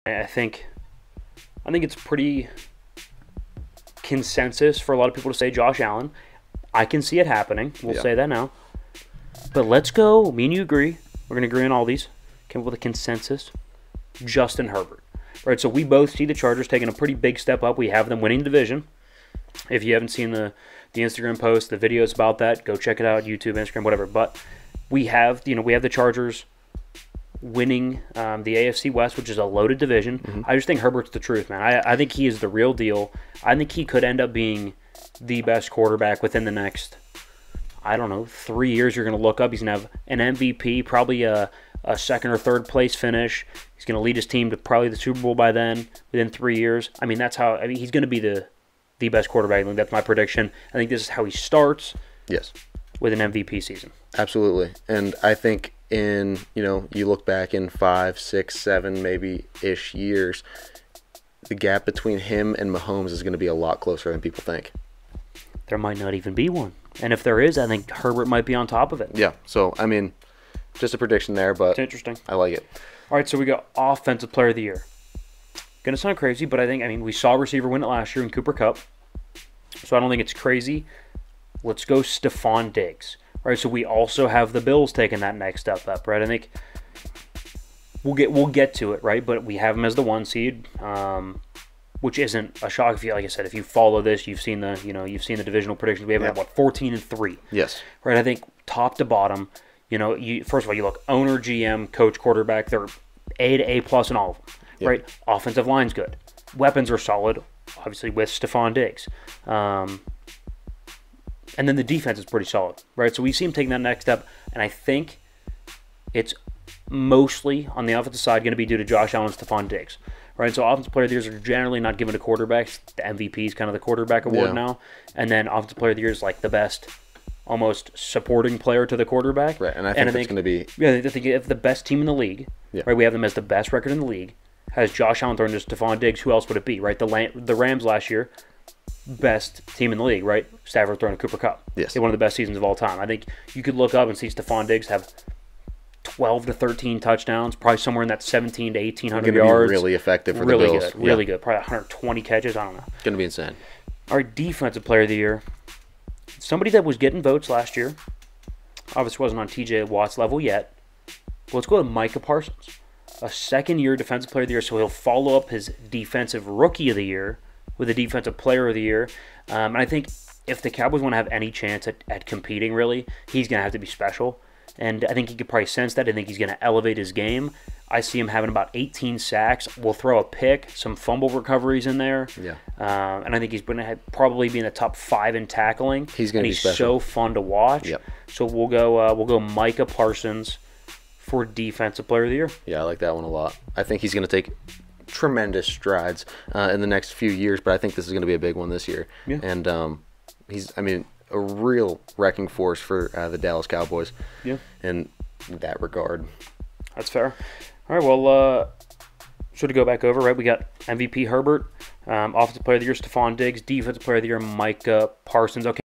I think it's pretty consensus for a lot of people to say Josh Allen. I can see it happening. We'll say that now. But let's go. Me and you agree. We're going to agree on all these. Came up with a consensus. Justin Herbert. Right, so we both see the Chargers taking a pretty big step up. We have them winning the division. If you haven't seen the Instagram post, the videos about that, go check it out. YouTube, Instagram, whatever. But we have the Chargers winning the AFC West, which is a loaded division. I just think Herbert's the truth, man. I think he is the real deal. I think he could end up being the best quarterback within the next, 3 years. You're going to look up. He's going to have an MVP, probably a second or third place finish. He's going to lead his team to probably the Super Bowl by then, within 3 years. He's going to be the best quarterback. I think that's my prediction. I think this is how he starts. Yes. With an MVP season. Absolutely. And I think you look back in 5, 6, 7 maybe-ish years, the gap between him and Mahomes is going to be a lot closer than people think. There might not even be one. And if there is, I think Herbert might be on top of it. Yeah. So, just a prediction there, but it's interesting. I like it. All right, so we got Offensive Player of the Year. Going to sound crazy, but we saw a receiver win it last year in Cooper Kupp. So I don't think it's crazy. Let's go Stephon Diggs. All right, so we also have the Bills taking that next step up, right? I think we'll get to it, right? But we have him as the 1 seed, which isn't a shock. Like I said, if you follow this, you've seen the divisional predictions. We have him at 14-3. Yes. Right. I think top to bottom. First of all, you look owner, GM, coach, quarterback. They're A to A plus in all of them. Yep. Right. Offensive line's good. Weapons are solid. Obviously with Stephon Diggs. And then the defense is pretty solid, right? So we see him taking that next step, and I think it's mostly on the offensive side going to be due to Josh Allen and Stephon Diggs, right? So Offensive Player of the Years are generally not given to quarterbacks. The MVP is kind of the quarterback award now, and then Offensive Player of the Year is like the best, almost supporting player to the quarterback. Right, and I think it's going to be... Yeah, I think if the best team in the league, right? We have them as the best record in the league, has Josh Allen thrown to Stephon Diggs, who else would it be, right? The Rams last year, best team in the league, right? Stafford throwing a Cooper Kupp. Yes. One of the best seasons of all time. I think you could look up and see Stephon Diggs have 12 to 13 touchdowns, probably somewhere in that 17 to 1,800 yards. Be really effective for really the Bills. Good, really good. Probably 120 catches. I don't know. It's going to be insane. All right, Defensive Player of the Year. Somebody that was getting votes last year. Obviously wasn't on TJ Watt's level yet. But let's go to Micah Parsons. A second-year Defensive Player of the Year, so he'll follow up his Defensive Rookie of the Year with a Defensive Player of the Year. And I think if the Cowboys want to have any chance at competing, really, he's going to have to be special. And I think he could probably sense that. I think he's going to elevate his game. I see him having about 18 sacks. We'll throw a pick, some fumble recoveries in there. Yeah. And I think he's going to probably be in the top 5 in tackling. He's going to be special. He's so fun to watch. Yep. So we'll go Micah Parsons for Defensive Player of the Year. Yeah, I like that one a lot. I think he's going to take tremendous strides in the next few years, but I think this is going to be a big one this year. Yeah. And he's, a real wrecking force for the Dallas Cowboys. Yeah. In that regard. That's fair. All right, well, so to go back over, right, we got MVP Herbert, Offensive Player of the Year Stephon Diggs, Defensive Player of the Year Micah Parsons. Okay.